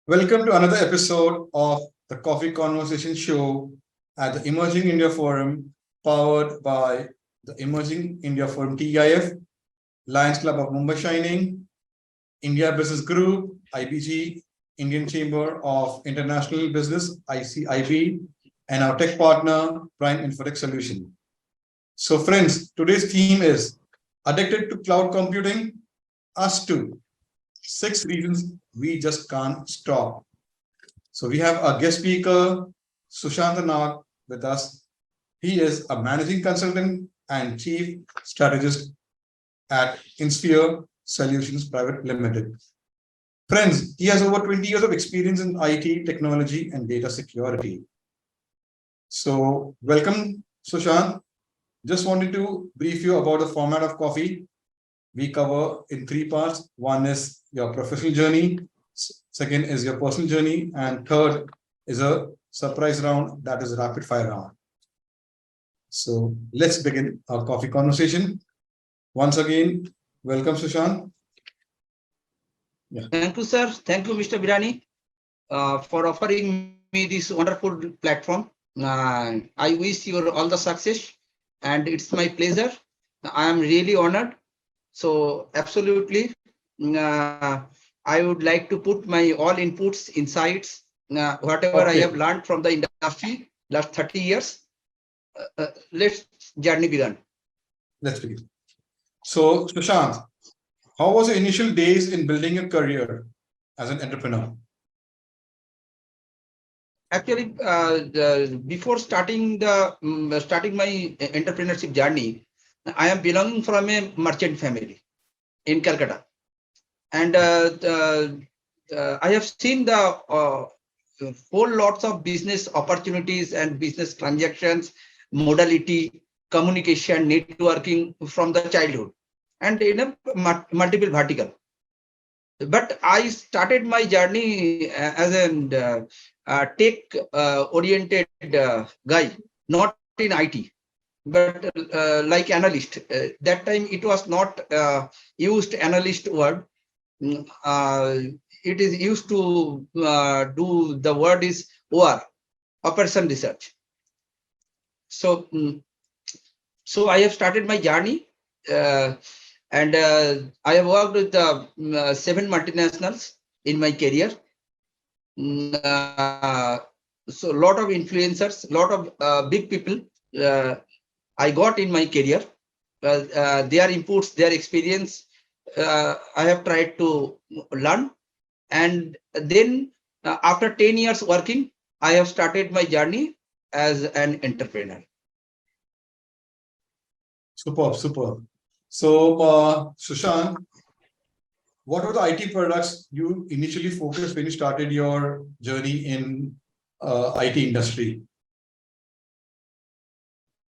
Welcome to another episode of the Coffee Conversation Show at the Emerging India Forum, powered by the Emerging India Forum TEIF, Lions Club of Mumbai Shining, India Business Group, IBG, Indian Chamber of International Business, ICIB, and our tech partner, Prime Infotech Solution. So friends, today's theme is Addicted to Cloud Computing, UsToo. 6 reasons we just can't stop. So we have a guest speaker, Susanta Nag, with us. He is a managing consultant and chief strategist at Insphere Solutions Private Limited. Friends, he has over 20 years of experience in IT, technology, and data security. So welcome, Sushant. Just wanted to brief you about the format of Coffee. We cover in 3 parts. One is your professional journey, second is your personal journey, and third is a surprise round, that is a rapid fire round. So let's begin our coffee conversation. Once again, welcome Sushant. Yeah. Thank you, sir. Thank you, Mr. Virani, for offering me this wonderful platform. I wish you all the success, and it's my pleasure. I am really honored. So absolutely, I would like to put my all inputs, insights, whatever I have learned from the industry last 30 years. Let's journey begin. Let's begin. So Sushant, how was your initial days in building a career as an entrepreneur? Actually, before starting my entrepreneurship journey, I am belonging from a merchant family in Kolkata, and I have seen the whole lots of business opportunities and business transactions, modality, communication, networking from the childhood, and in a multiple vertical. But I started my journey as a tech oriented guy, not in IT. But like analyst, that time it was not used analyst word. It is used to do the word is OR, operation research. So, so I have started my journey, and I have worked with 7 multinationals in my career. So a lot of influencers, lot of big people. I got in my career, their inputs, their experience, I have tried to learn. And then after 10 years working, I have started my journey as an entrepreneur. Superb, superb. So Sushant, what were the IT products you initially focused when you started your journey in IT industry?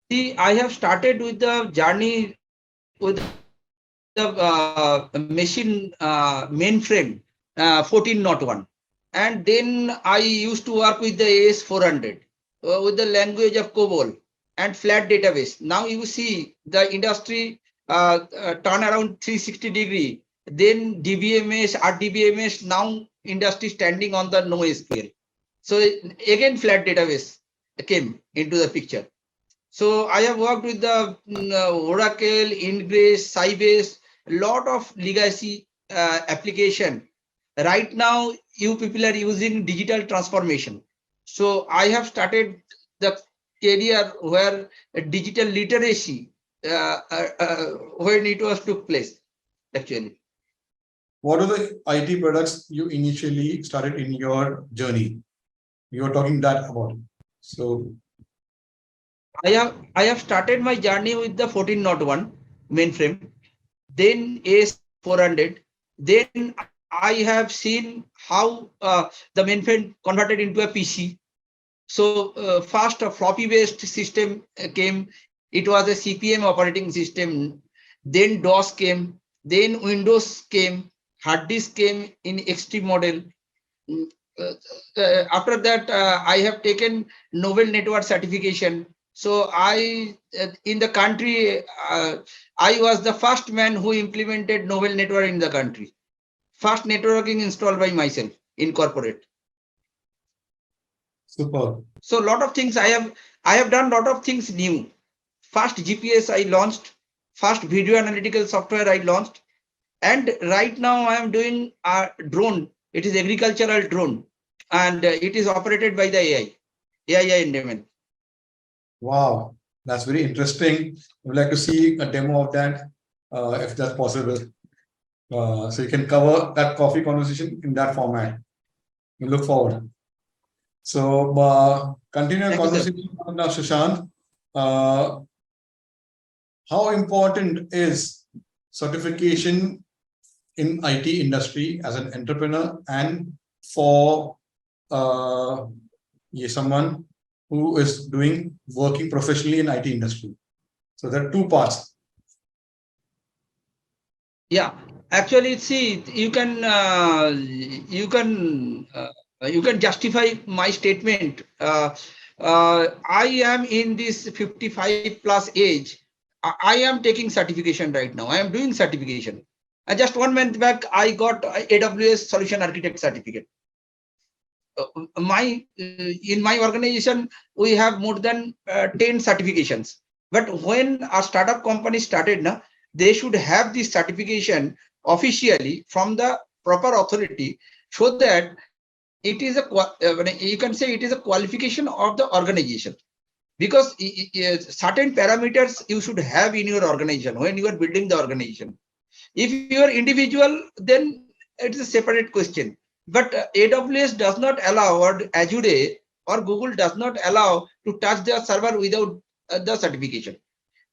See, I have started with the journey with the machine mainframe 1401, and then I used to work with the AS400 with the language of COBOL and flat database. Now you see the industry turn around 360 degree. Then DBMS, RDBMS. Now industry standing on the NoSQL. So again flat database came into the picture. So I have worked with the Oracle, Ingress, Sybase, a lot of legacy application. Right now, you people are using digital transformation. So I have started the career where digital literacy, when it was took place, actually. What are the IT products you initially started in your journey? You were talking that about. So I have started my journey with the 1401 mainframe, then AS400. Then I have seen how the mainframe converted into a PC. So first a floppy based system came. It was a CPM operating system. Then DOS came. Then Windows came. Hard disk came in XT model. After that, I have taken Novel Network certification. So in the country, I was the first man who implemented Novel Network in the country. First networking installed by myself. incorporate. Super. So a lot of things I have done, lot of things new. First GPS I launched, first video analytical software I launched, and right now I am doing a drone. It is agricultural drone, and it is operated by the AI enablement. Wow, that's very interesting. I would like to see a demo of that, if that's possible. So you can cover that coffee conversation in that format. We look forward. So continue Thank you, sir. conversation now, Sushant. How important is certification in IT industry as an entrepreneur and for someone who is working professionally in IT industry? So there are two parts. Yeah, actually, see, you can justify my statement. I am in this 55 plus age. I am taking certification right now. I am doing certification. Just 1 month back, I got AWS Solution Architect certificate. In my organization, we have more than 10 certifications. But when a startup company started, now they should have this certification officially from the proper authority, so that it is you can say it is a qualification of the organization. Because certain parameters you should have in your organization when you are building the organization. If you are individual, then it's a separate question. But AWS does not allow, or Azure or Google does not allow to touch their server without the certification.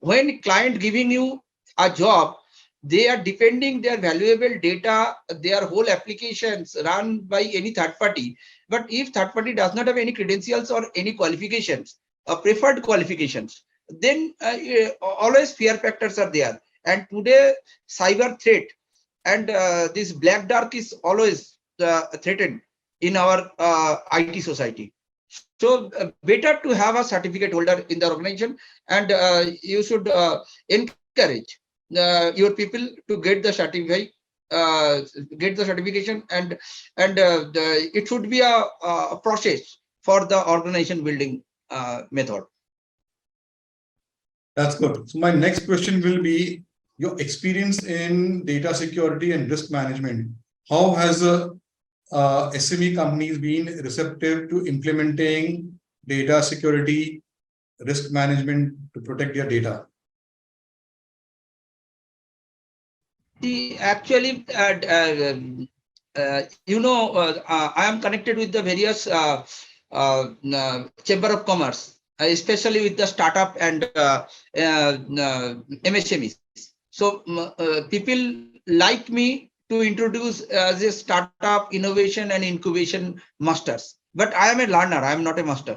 When client giving you a job, they are depending their valuable data, their whole applications run by any third party. But if third party does not have any credentials or any qualifications, preferred qualifications, then always fear factors are there. And today, cyber threat and this black dark is always threatened in our IT society. So better to have a certificate holder in the organization, and you should encourage your people to get the certification, and it should be a process for the organization building method. That's good. So my next question will be your experience in data security and risk management. How has the SME companies been receptive to implementing data security, risk management to protect their data? Actually, I am connected with the various Chamber of Commerce, especially with the startup and MSMEs. So people like me to introduce as a startup innovation and incubation masters. But I am a learner. I am not a master.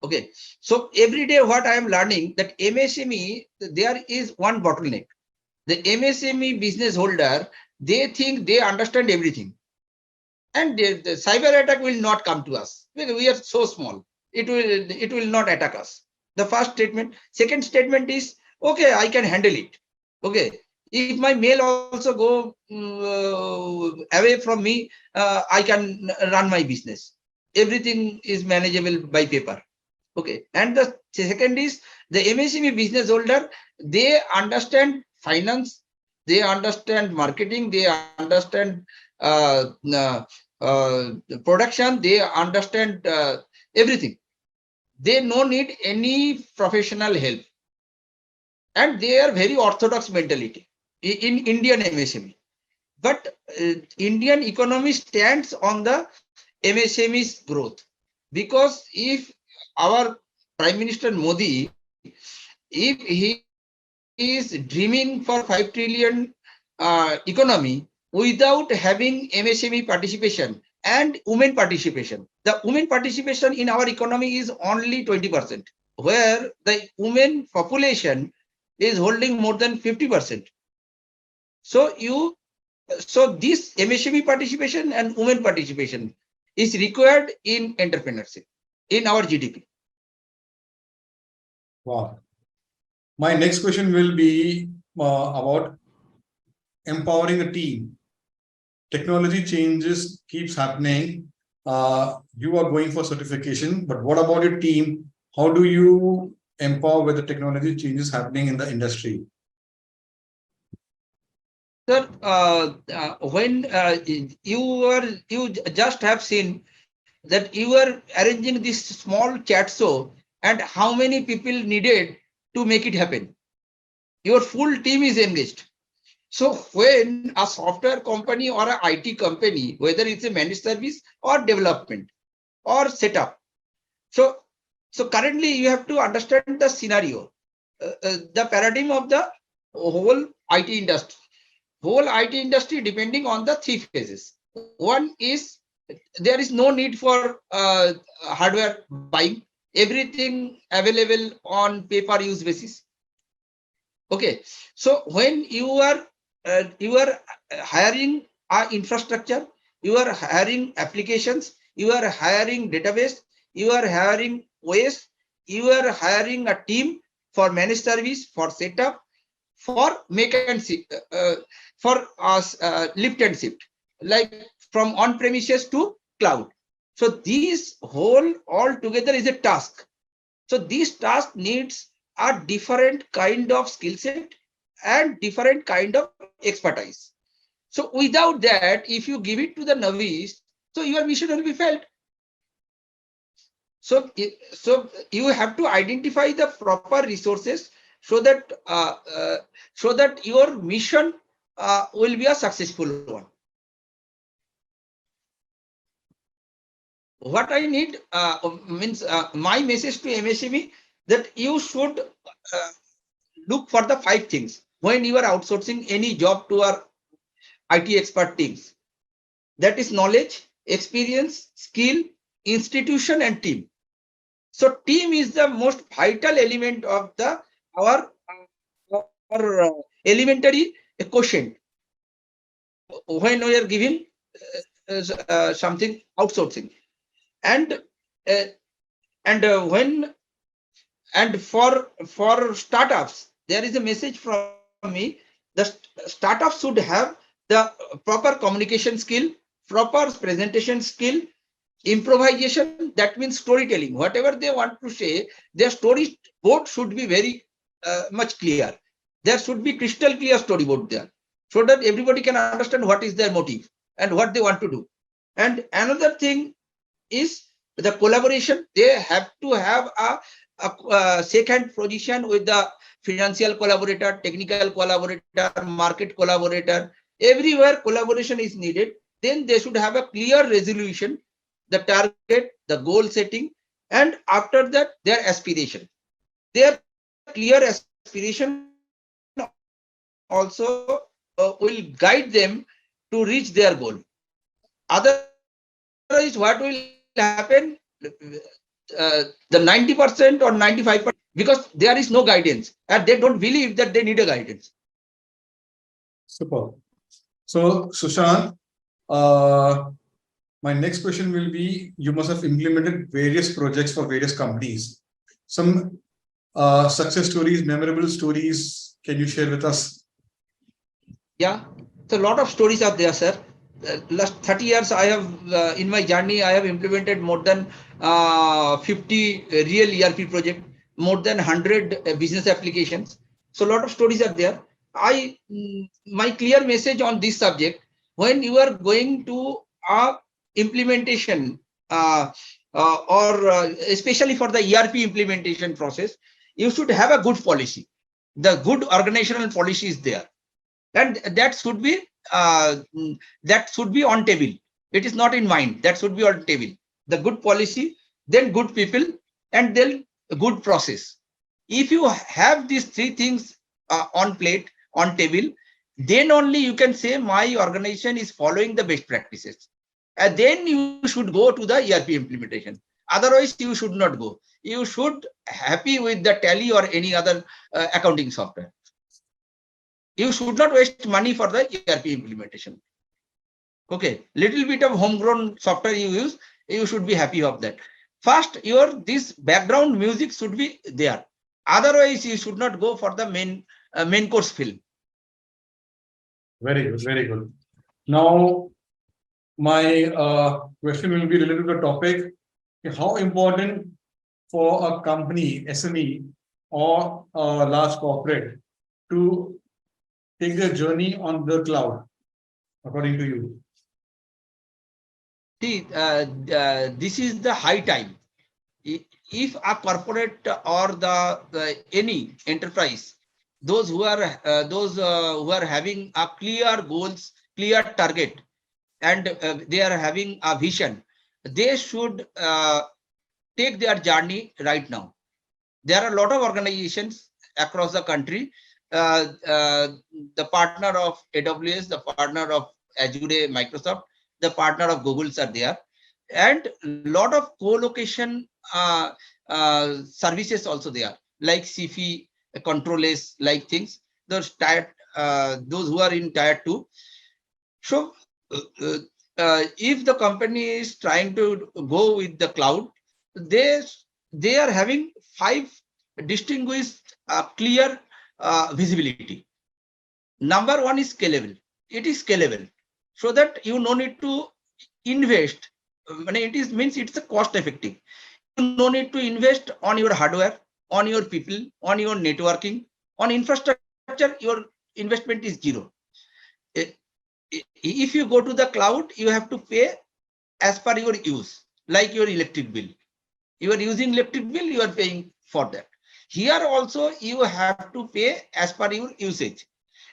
Okay. So every day what I am learning, that MSME, there is one bottleneck. The MSME business holder, they think they understand everything. And the cyber attack will not come to us. We are so small. It will not attack us. The first statement. Second statement is, okay, I can handle it. Okay. If my mail also go away from me, I can run my business. Everything is manageable by paper. Okay. And the second is, the MSME business holder, they understand finance, they understand marketing, they understand production, they understand everything. They no need any professional help, and they are very orthodox mentality in Indian MSME. But Indian economy stands on the MSME's growth, because if our Prime Minister Modi, if he is dreaming for 5 trillion economy without having MSME participation and women participation, the women participation in our economy is only 20%, where the women population is holding more than 50%. So this MSME participation and women participation is required in entrepreneurship in our GDP. Wow. My next question will be about empowering a team. technology changes keeps happening. You are going for certification, but what about your team? How do you empower with the technology changes happening in the industry? Sir, when you just have seen that you were arranging this small chat show, and how many people needed to make it happen. Your full team is engaged. So when a software company or an IT company, whether it's a managed service or development or setup, so currently you have to understand the scenario, the paradigm of the whole IT industry. Whole IT industry depending on the three phases. One is there is no need for hardware buying, everything available on pay-per-use basis. Okay, so when you are hiring infrastructure, you are hiring applications, you are hiring database, you are hiring OS, you are hiring a team for managed service, for setup, for make and for us lift and shift, like from on premises to cloud. So these whole all together is a task. So this task needs a different kind of skill set and different kind of expertise. So without that, if you give it to the novice, so your mission will be failed. So you have to identify the proper resources so that your mission will be a successful one. What I need means my message to MSME that you should look for the 5 things when you are outsourcing any job to our IT expert teams. That is knowledge, experience, skill, institution, and team. So team is the most vital element of the our elementary quotient when we are giving something outsourcing, and for startups there is a message from me. The startups should have the proper communication skill, proper presentation skill, improvisation, that means storytelling. Whatever they want to say, their storyboard should be very much clear. There should be crystal clear storyboard there, so that everybody can understand what is their motive and what they want to do. And another thing is the collaboration. They have to have a second position with the financial collaborator, technical collaborator, market collaborator. Everywhere collaboration is needed. Then they should have a clear resolution, the target, the goal setting, and after that their aspiration. Their clear aspiration also will guide them to reach their goal. Otherwise, what will happen? The 90% or 95%, because there is no guidance and they don't believe that they need a guidance. Super. So, Sushant, my next question will be, you must have implemented various projects for various companies. Some success stories, memorable stories, can you share with us? Yeah, so a lot of stories are there, sir. Last 30 years, I have in my journey, I have implemented more than 50 real ERP projects, more than 100 business applications. So a lot of stories are there. My clear message on this subject: when you are going to implementation especially for the ERP implementation process, you should have a good policy. The good organizational policy is there, and that should be on table. It is not in mind. That should be on table. The good policy, then good people, and then good process. If you have these 3 things on table, then only you can say my organization is following the best practices. And then you should go to the ERP implementation. Otherwise, you should not go. You should happy with the Tally or any other accounting software. You should not waste money for the ERP implementation. Okay, little bit of homegrown software you use, you should be happy of that. First, this background music should be there. Otherwise, you should not go for the main course film. Very good, very good. Now, My question will be related to the topic. How important for a company, SME, or a large corporate to take their journey on the cloud, according to you? See, this is the high time. If a corporate or any enterprise, those who are having a clear goals, clear target, and they are having a vision, they should take their journey right now. There are a lot of organizations across the country. The partner of AWS, the partner of Azure, Microsoft, the partner of Google's are there, and a lot of co-location services also there, like CFI, Controllers, like things. Those who are in tier 2. So, if the company is trying to go with the cloud, they are having 5 distinguished clear visibility. Number 1 is scalable. It is scalable, so that you no need to invest. When it is means it's a cost effective. You no need to invest on your hardware, on your people, on your networking, on infrastructure. Your investment is zero. If you go to the cloud, you have to pay as per your use, like your electric bill. You are using electric bill, you are paying for that. Here also you have to pay as per your usage,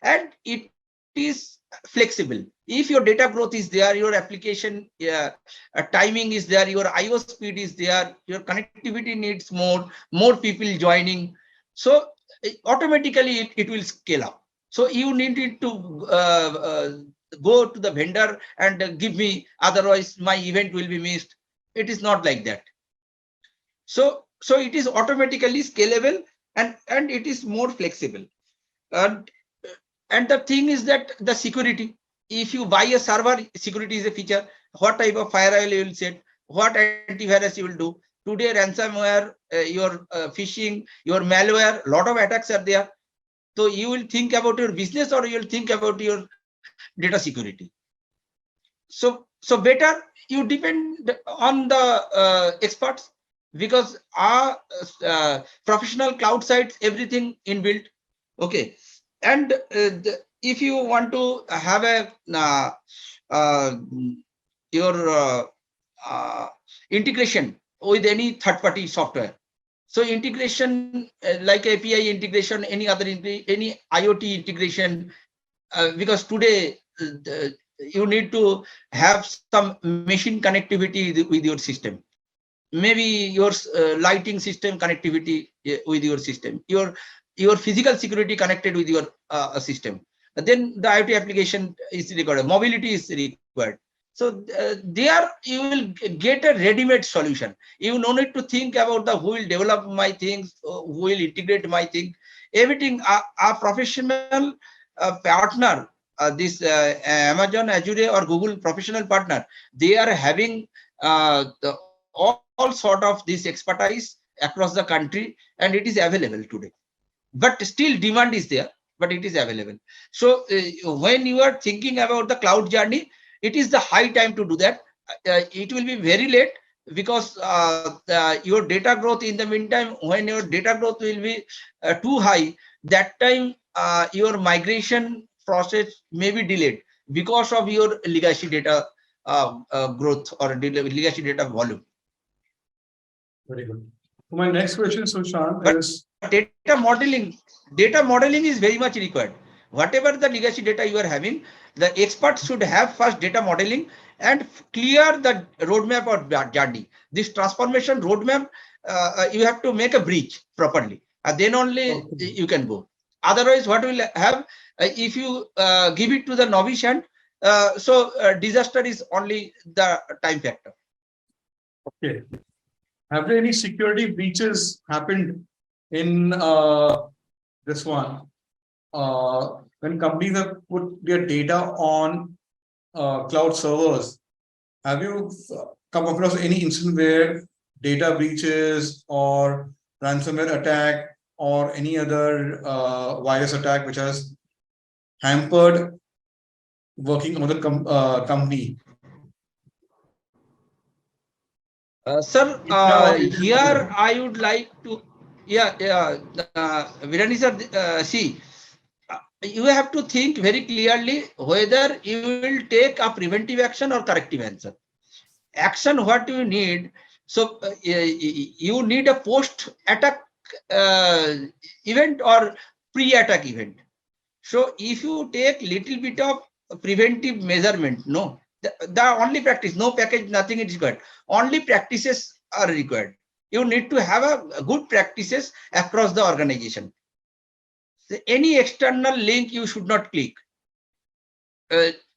and it is flexible. If your data growth is there, your application timing is there, your IO speed is there, your connectivity needs more people joining, so automatically it will scale up. So you need to go to the vendor and give me, otherwise my event will be missed. It is not like that. So it is automatically scalable, and it is more flexible. And the thing is that the security, if you buy a server, security is a feature. What type of firewall you will set, what antivirus you will do. Today ransomware, your phishing, your malware, lot of attacks are there. So you will think about your business, or you will think about your data security. So better you depend on the experts, because our professional cloud sites, everything inbuilt. Okay, and if you want to have a your integration with any third-party software, so integration like API integration, any other any IoT integration, because today you need to have some machine connectivity with your system. Maybe your lighting system connectivity with your system, your physical security connected with your system. Then the IoT application is required, mobility is required. So there you will get a ready-made solution. You no need to think about who will develop my things, who will integrate my thing. Everything a professional partner, this Amazon, Azure, or Google professional partner, they are having all sort of this expertise across the country, and it is available today. But still demand is there, but it is available. So when you are thinking about the cloud journey, it is the high time to do that. It will be very late, because your data growth in the meantime, when your data growth will be too high, that time your migration process may be delayed because of your legacy data growth or legacy data volume. Very good. So my next question, Sushant, But is data modeling is very much required. Whatever the legacy data you are having, the experts should have first data modeling and clear the roadmap or journey. This transformation roadmap, you have to make a bridge properly, and then only you can go. Otherwise, what will have, if you give it to the novice hand, disaster is only the time factor. okay. Have there any security breaches happened in this one? When companies have put their data on cloud servers, have you come across any incident where data breaches or ransomware attack or any other virus attack which has hampered working on the company? Sir, Yeah, here I would like to, Virani sir, see, you have to think very clearly whether you will take a preventive action or corrective answer. Action, what you need, so you need a post-attack event or pre-attack event. So if you take little bit of preventive measurement, no, the only practice, no package, nothing is required. Only practices are required. You need to have a good practices across the organization. So any external link you should not click.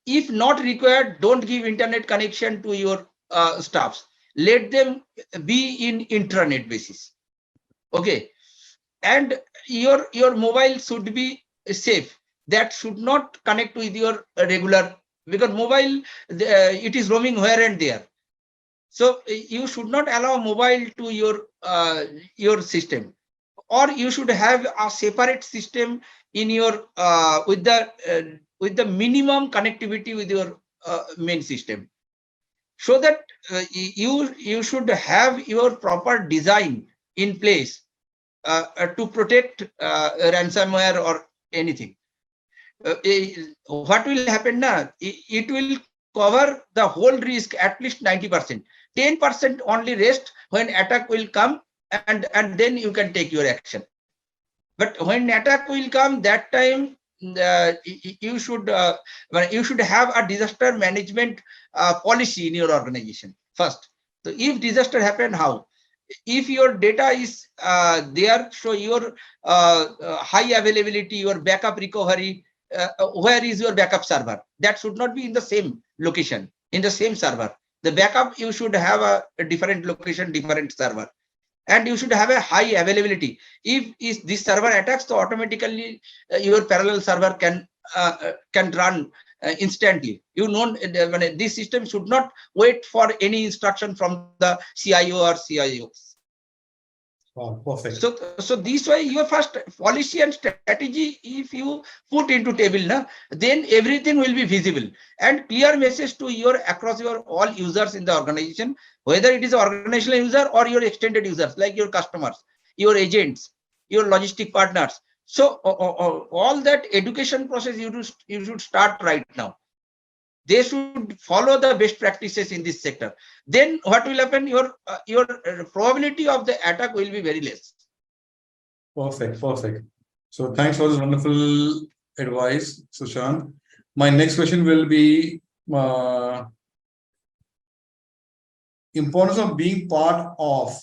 If not required, don't give internet connection to your staffs. Let them be in intranet basis. Okay, and your mobile should be safe. That should not connect with your regular, because mobile it is roaming here and there. So you should not allow mobile to your system, or you should have a separate system in your with the minimum connectivity with your main system, so that you should have your proper design in place to protect ransomware or anything. What will happen now? It will cover the whole risk at least 90%. 10% only rest when attack will come, and then you can take your action. But when attack will come, that time you should have a disaster management policy in your organization first. So if disaster happen, how? If your data is there, so your high availability, your backup recovery, where is your backup server? That should not be in the same location, in the same server. The backup, you should have a different location, different server, and you should have a high availability. If this server attacks, so automatically your parallel server can run instantly. You know, this system should not wait for any instruction from the CIO or CIO. wow, perfect. So this way, your first policy and strategy, if you put into table, na, then everything will be visible and clear message to your across your all users in the organization, whether it is organizational user or your extended users like your customers, your agents, your logistic partners. So all that education process you should start right now. They should follow the best practices in this sector. Then what will happen? Your probability of the attack will be very less. Perfect, perfect. So thanks for this wonderful advice, Sushant. My next question will be importance of being part of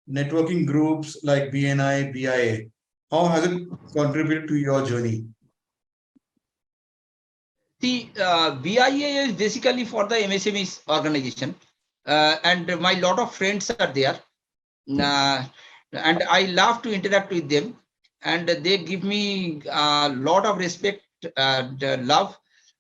networking groups like BNI, BIA. How has it contributed to your journey? The BIA is basically for the MSMEs organization, and my lot of friends are there, and I love to interact with them, and they give me a lot of respect and love.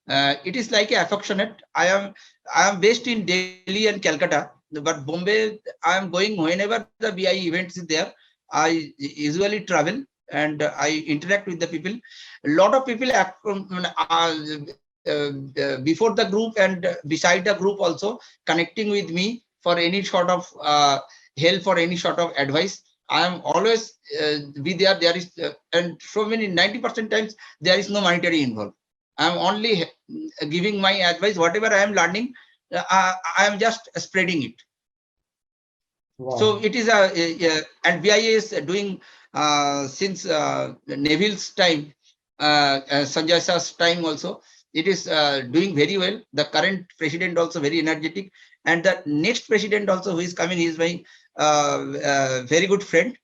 It is like a affectionate. I am based in Delhi and Calcutta, but Bombay I am going whenever the BIA events is there. I usually travel and I interact with the people. A lot of people before the group and beside the group also connecting with me for any sort of help or any sort of advice. I am always be there. There is and so many 90% times there is no monetary involved. I am only giving my advice. Whatever I am learning, I am just spreading it. Wow. So it is and BIA is doing since Neville's time, Sanjay Shah's time also. It is doing very well. The current president also very energetic, and the next president also who is coming, he is my very good friend.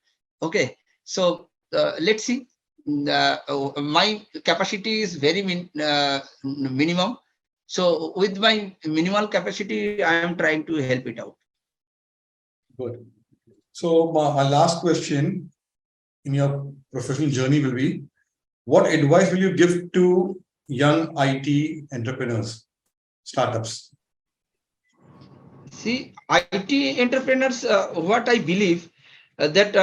Okay, so let's see. My capacity is very minimum. So with my minimal capacity, I am trying to help it out. Good. So my last question in your professional journey will be, what advice will you give to young IT entrepreneurs, startups? See, IT entrepreneurs, what I believe that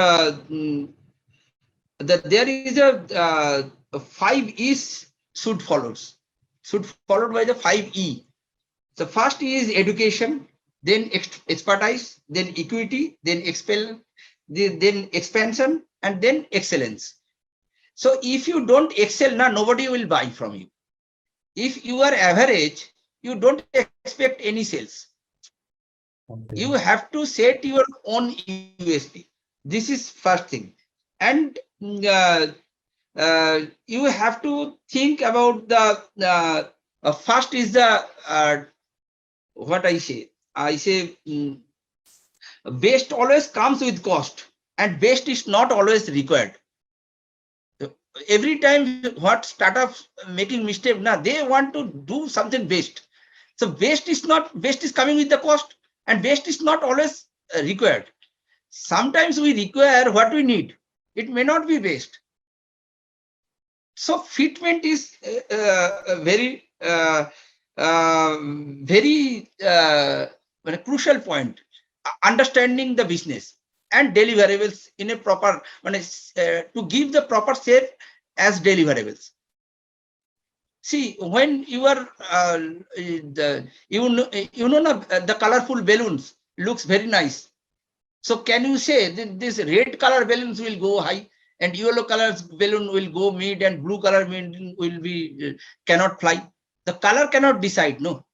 there is a 5 E's should followed by the 5 E. The first E is education. then expertise, then equity, then then expansion, and then excellence. So if you don't excel, now nobody will buy from you. If you are average, you don't expect any sales. Okay. You have to set your own USP. This is first thing. And you have to think about the first is the what I say. Best always comes with cost, and best is not always required. Every time what startups making mistake now, they want to do something best. So best is coming with the cost, and best is not always required. Sometimes we require what we need. It may not be best. So fitment is very crucial point. Understanding the business and deliverables in a proper, to give the proper shape as deliverables. See, when you are the colorful balloons looks very nice. So can you say that this red color balloons will go high, and yellow color balloon will go mid, and blue color balloon will be cannot fly? The color cannot decide. No,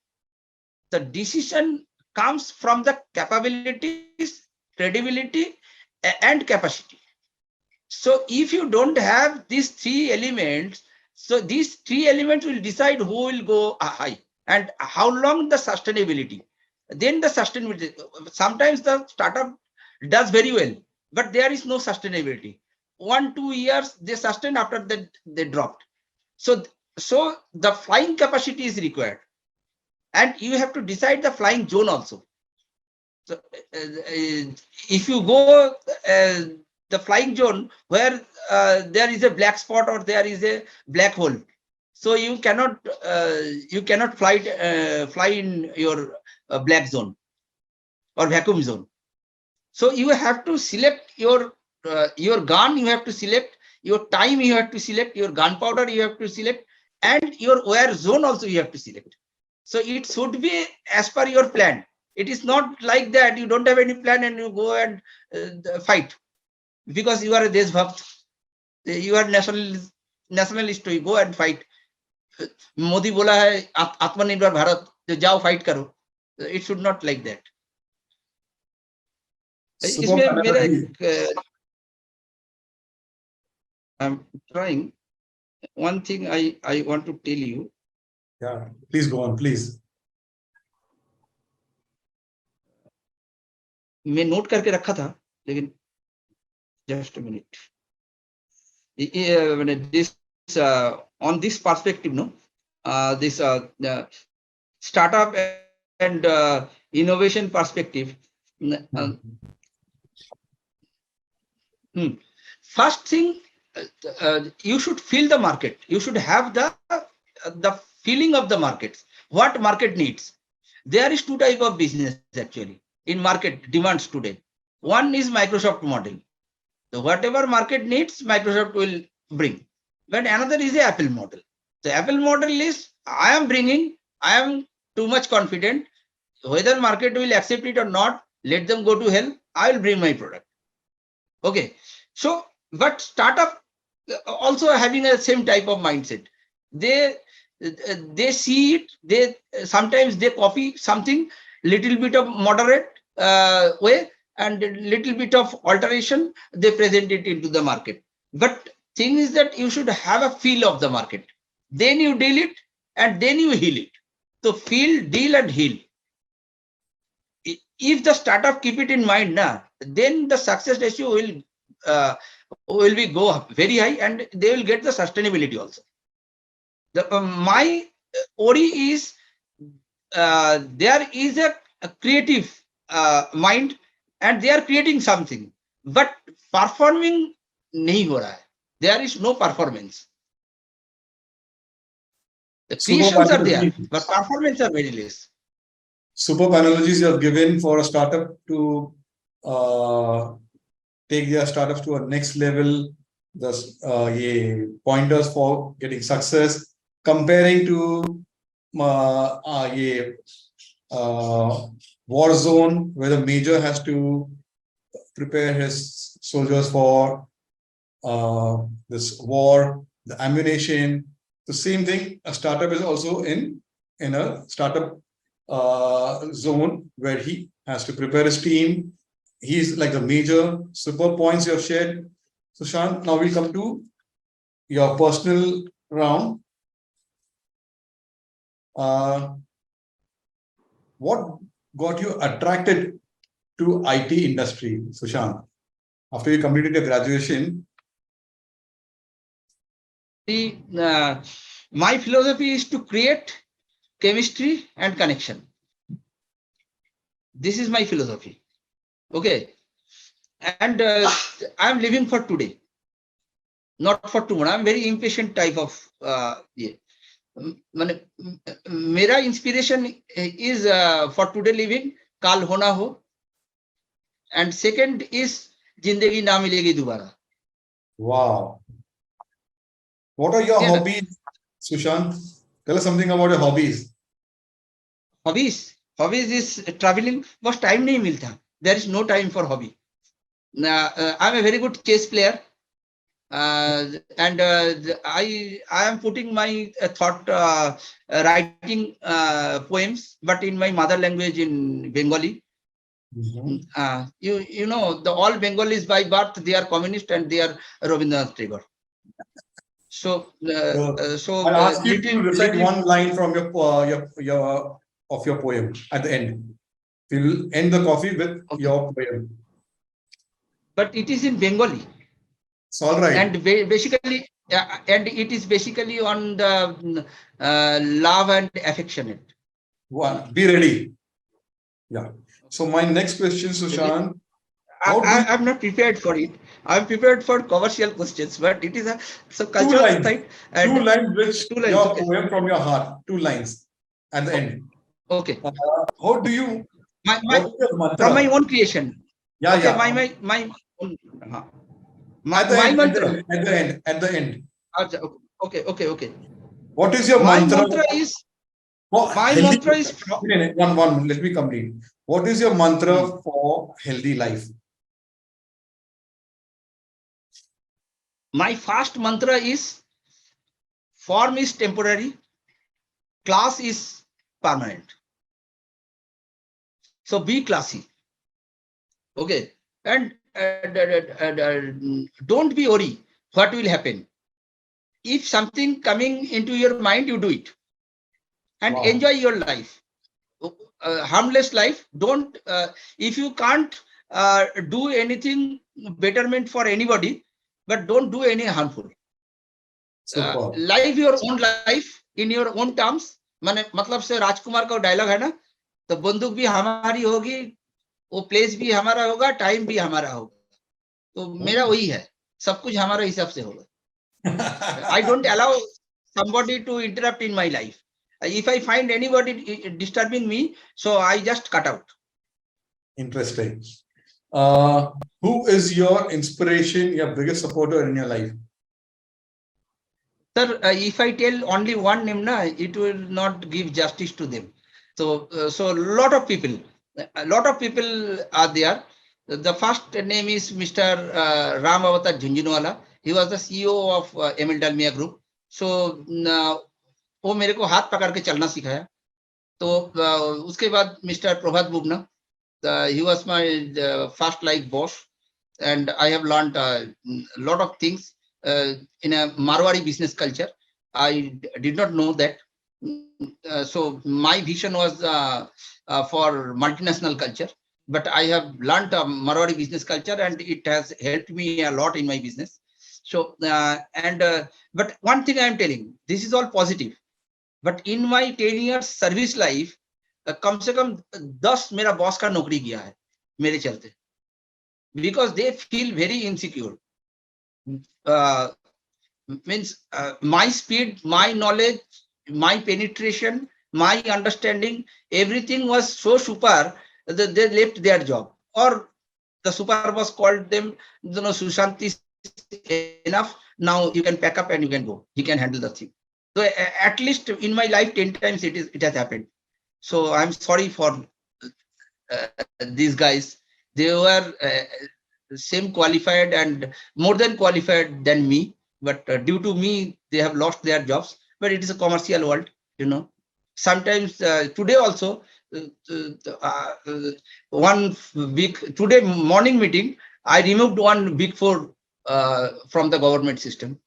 the decision comes from the capabilities, credibility, and capacity. So if you don't have these three elements, so these three elements will decide who will go high and how long the sustainability. Then the sustainability. Sometimes the startup does very well, but there is no sustainability. 1-2 years they sustain, after that they dropped. So the flying capacity is required, and you have to decide the flying zone also. So if you go the flying zone where there is a black spot or there is a black hole, so you cannot fly in your black zone or vacuum zone. So you have to select your gun, you have to select your time, you have to select your gunpowder, you have to select, and your wear zone also you have to select. So it should be as per your plan. It is not like that you don't have any plan and you go and fight because you are a Deshbhakt, you are nationalist, you go and fight. Modi bola hai Atmanirbhar Bharat, jao fight karo. It should not like that. इसमें मेरा एक I'm trying. One thing I want to tell you. Yeah, please go on, please. मैं note करके रखा था, लेकिन just a minute. This on this perspective, no, this startup and innovation perspective. First thing, you should feel the market. You should have the feeling of the markets. What market needs? There is two types of business actually in market demands today. One is Microsoft model. So whatever market needs, Microsoft will bring. But another is the Apple model. The Apple model is I am bringing. I am too much confident. Whether market will accept it or not, let them go to hell. I will bring my product. Okay. So, but startup also having a same type of mindset. They see it. They sometimes they copy something, little bit of moderate way and a little bit of alteration. They present it into the market. But thing is that you should have a feel of the market. Then you deal it and then you heal it. So feel, deal, and heal. If the startup keep it in mind, then the success ratio will be go very high, and they will get the sustainability also. My worry is there is a creative mind, and they are creating something, but performing nahi ho raha hai. There is no performance. The creations are there, but performance are very less. Superb analogies you have given for a startup to take their startups to a next level. The pointers for getting success, comparing to war zone where the major has to prepare his soldiers for this war, the ammunition. The same thing, a startup is also in a startup zone where he has to prepare his team. He's like the major super points you have shared. Sushant, now we come to your personal round. What got you attracted to IT industry, Sushant? After you completed your graduation? My philosophy is to create chemistry and connection. This is my philosophy. Okay. And I'm living for today, not for tomorrow. I'm very impatient type of मेरा inspiration is for today living, काल होना हो, and second is जिंदगी ना मिलेगी दोबारा. Wow. What are your hobbies, Sushant? Tell us something about your hobbies. Hobbies is traveling. बस time नहीं मिलता. There is no time for hobby. I'm a very good chess player. And I am putting my thought writing poems, but in my mother language, in Bengali. You know, the all Bengalis by birth, they are communist and they are Rabindranath Tagore. So I'll ask you to recite one line from your poem at the end. We'll end the coffee with your poem. But it is in Bengali. It's all right. And basically, and it is basically on the love and affectionate. One, be ready. Yeah. So my next question, Sushant. I'm not prepared for it. I'm prepared for commercial questions, but it is a cultural side. And two lines, which your poem from your heart. 2 lines at the end. Okay. How do you? From my own creation. Yeah, okay, yeah. My own. At the end. Okay. What is your mantra? My mantra is one. Let me complete. What is your mantra for healthy life? My first mantra is form is temporary, class is permanent. So be classy. Okay. And don't be worried what will happen. If something coming into your mind, you do it. And enjoy your life. Harmless life. Don't, if you can't do anything betterment for anybody, but don't do any harmful. Live your own life in your own terms. मतलब से राजकुमार का dialogue है ना, तो बंदूक भी हमारी होगी, वो प्लेस भी हमारा होगा, टाइम भी हमारा होगा. तो मेरा वही है, सब कुछ हमारे हिसाब से होगा. I don't allow somebody to interrupt in my life. If I find anybody disturbing me, so I just cut out. Interesting. Who is your inspiration, your biggest supporter in your life? Sir, if I tell only one name, it will not give justice to them. So a lot of people are there. The first name is Mr. Ram Avatar Jhunjhunwala. He was the CEO of Emil Dalmia Group. So वो मेरे को हाथ पकड़ के चलना सिखाया. तो उसके बाद Mr. Prabhat Bubna, he was my first like boss, and I have learned a lot of things in a Marwari business culture. I did not know that. So my vision was for multinational culture, but I have learned Marwari business culture, and it has helped me a lot in my business. So but one thing I am telling, this is all positive. But in my 10 years service life, कम से कम 10 मेरा boss का नौकरी गया है मेरे चलते, because they feel very insecure. Means my speed, my knowledge, my penetration, my understanding, everything was so super that they left their job, or the super boss called them, Sushant is enough, now you can pack up and you can go, he can handle the thing. So at least in my life 10 times it has happened. So I'm sorry for these guys, they were same qualified and more than qualified than me, but due to me, they have lost their jobs. But it is a commercial world, you know. Sometimes today also, one big today morning meeting, I removed one big four from the government system.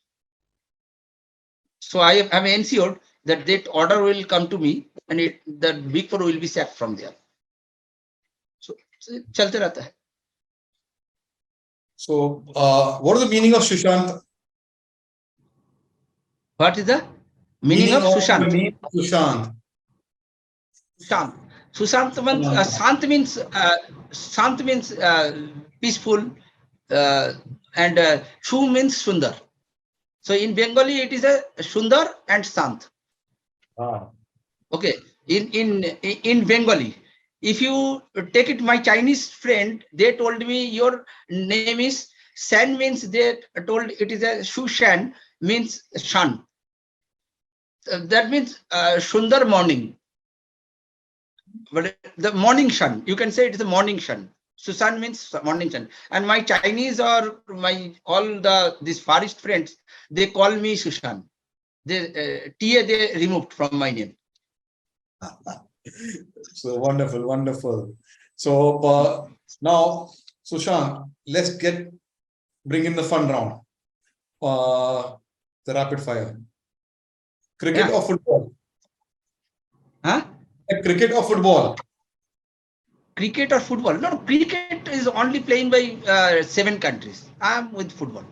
So I am ensured that that order will come to me and the big four will be sacked from there. So chalte rehta hai. So, what is the meaning of Sushant? What is the meaning of The Sushant? name Sushant. Shant. Susant means Sant means peaceful, and Shu means Sundar. So in Bengali it is a Sundar and Sant. Ah. Okay. In Bengali, if you take it, my Chinese friend, they told me your name is San, means they told it is a Shu Shan, means Shan. That means Sundar morning. But the morning sun, you can say it is a morning sun. Susan means morning sun. And my Chinese or my these Far East friends, they call me Susan. They TA they removed from my name. So wonderful, wonderful. So now, Sushant, let's bring in the fun round. The rapid fire. Cricket or football? Huh? Cricket or football? Cricket or football? No, cricket is only playing by 7 countries. I am with football.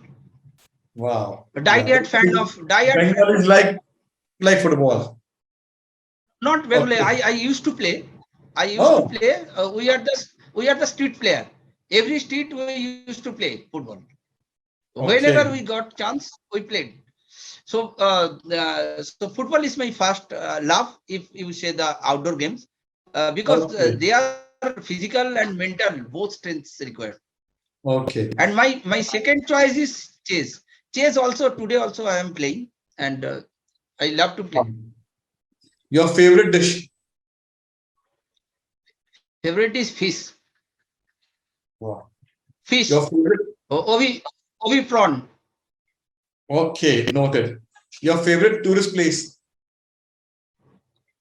Wow. Diehard fan of Bengal is like football. Not Bengali. Okay. I used to play. I used to play. We are the street player. Every street we used to play football. Whenever we got chance, we played. So, so football is my first love, if you say the outdoor games, because they are physical and mental, both strengths required. Okay. And my second choice is chess. Chess also today also I am playing, and I love to play. Your favorite dish? Favorite is fish. Wow. Fish. Your favorite? Ovi prawn. Okay, noted. Your favorite tourist place?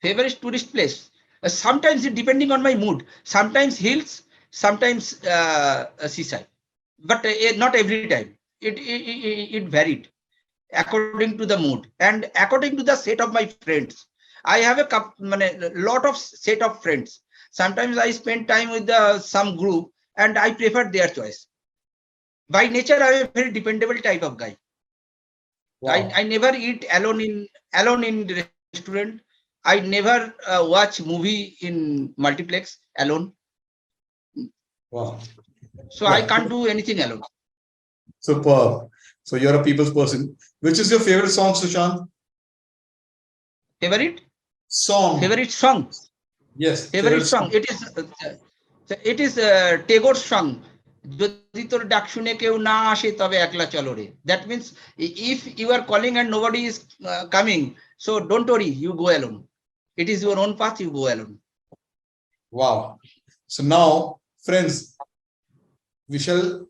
Favorite tourist place. Sometimes depending on my mood. Sometimes hills, sometimes seaside. But not every time. It varied according to the mood and according to the set of my friends. I have a lot of set of friends. Sometimes I spend time with some group and I prefer their choice. By nature, I am a very dependable type of guy. Wow. I never eat alone in the restaurant. I never watch movie in multiplex alone. Wow. So I can't do anything alone. Superb. So you're a people's person. Which is your favorite song, Sushant? Favorite song? Favorite song? Yes. Favorite song. It is Tagore's song. That means if you are calling and nobody is coming, so don't worry, you go alone. It is your own path, you go alone. Wow. So now, friends, we shall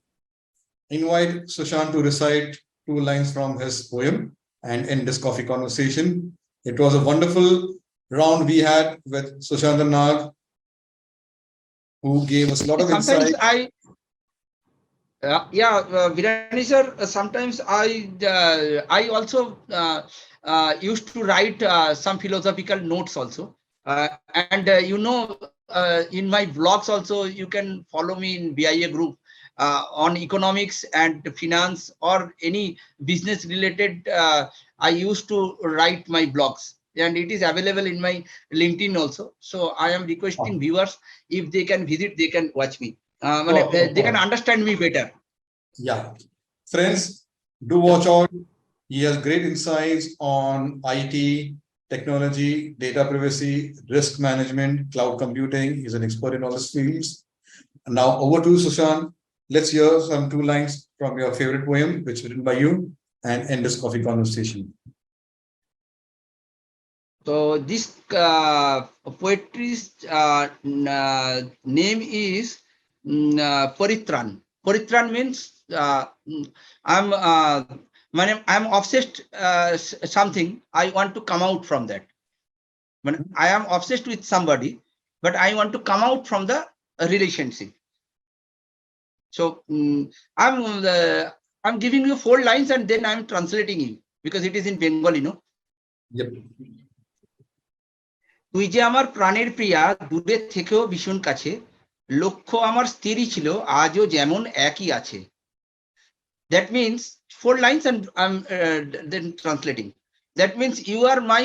invite Sushant to recite 2 lines from his poem and end this coffee conversation. It was a wonderful round we had with Susanta Nag, who gave us a lot of insight. Virani sir, sometimes I also used to write some philosophical notes also. And in my vlogs also, you can follow me in BIA group on economics and finance or any business related. I used to write my blogs and it is available in my LinkedIn also. So I am requesting viewers, if they can visit, they can watch me. They can understand me better. Yeah. Friends, do watch out. He has great insights on IT, technology, data privacy, risk management, cloud computing. He's an expert in all these fields. And now over to Sushant. Let's hear some 2 lines from your favorite poem, which is written by you, and end this coffee conversation. So this poetry's name is Paritran. Paritran means I'm obsessed something. I want to come out from that. When I am obsessed with somebody, but I want to come out from the relationship. So I'm giving you 4 lines and then I'm translating you because it is in Bengali, no? Yep. তুই যে আমার প্রাণের প্রিয়া দূরে থেকেও ভীষণ কাছে লক্ষ্য আমার স্থিরই ছিল আজও যেমন একই আছে. That means 4 lines and I'm then translating. That means you are my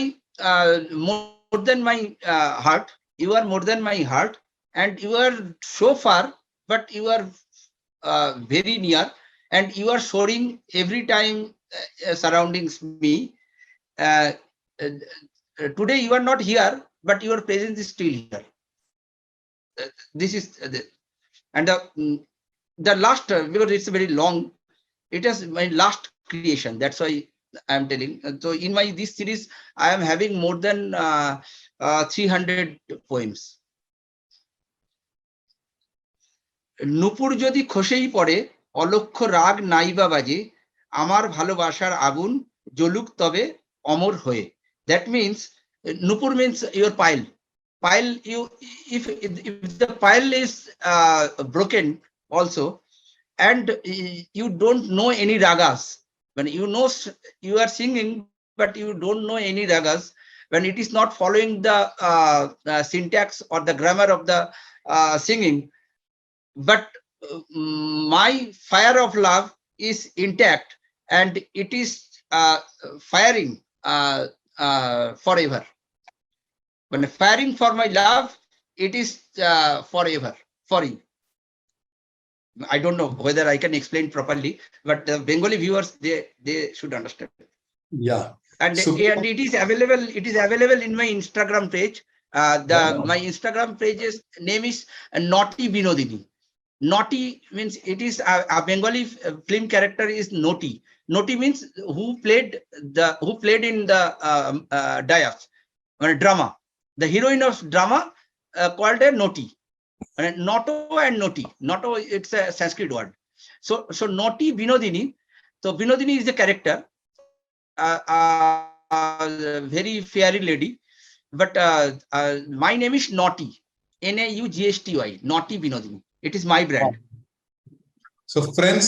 more than my heart. You are more than my heart, and you are so far, but you are very near, and you are soaring every time surroundings me. Today you are not here, but your presence is still here. This is and the last because it's very long. It is my last creation. That's why I am telling. So in my this series, I am having more than 300 poems. নুপুর যদি খসেই পড়ে অলক্ষ্য রাগ নাইবা বাজে আমার ভালোবাসার আগুন জ্বলুক তবে অমর হয়ে. That means nupur means your pile. Pile you if the pile is broken also, and you don't know any ragas, when you know you are singing but you don't know any ragas, when it is not following the syntax or the grammar of the singing, but my fire of love is intact and it is firing forever. When firing for my love, it is forever for you. I don't know whether I can explain properly, but the Bengali viewers, they should understand. Yeah. And it is available. It is available in my Instagram page. My Instagram page's name is Naughty Binodini. Naughty means it is a Bengali film character is Noti. Noti means who played in the dayas, drama. The heroine of drama called a Noti. Noto and Noti. Noto, it's a Sanskrit word. So Naughty Binodini. So Binodini is a character, very fairy lady. But my name is Naughty. Naugshty. Naughty Binodini. It is my brand. So friends,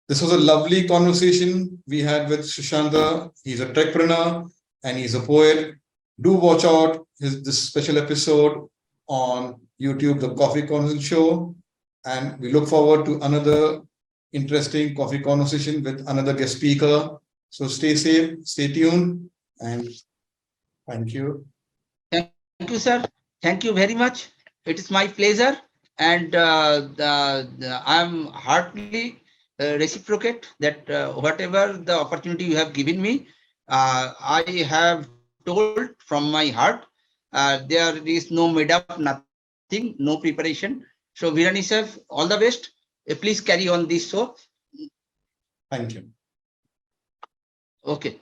this was a lovely conversation we had with Susanta. He's a techpreneur and he's a poet. Do watch out this special episode on YouTube, the Coffee Conversation Show. And we look forward to another interesting coffee conversation with another guest speaker. So stay safe, stay tuned, and thank you. Thank you, sir. Thank you very much. It is my pleasure. And I'm heartily reciprocate that whatever the opportunity you have given me, I have told from my heart. There is no made up, nothing, no preparation. So Virani sir, all the best. Please carry on this show. Thank you. Okay.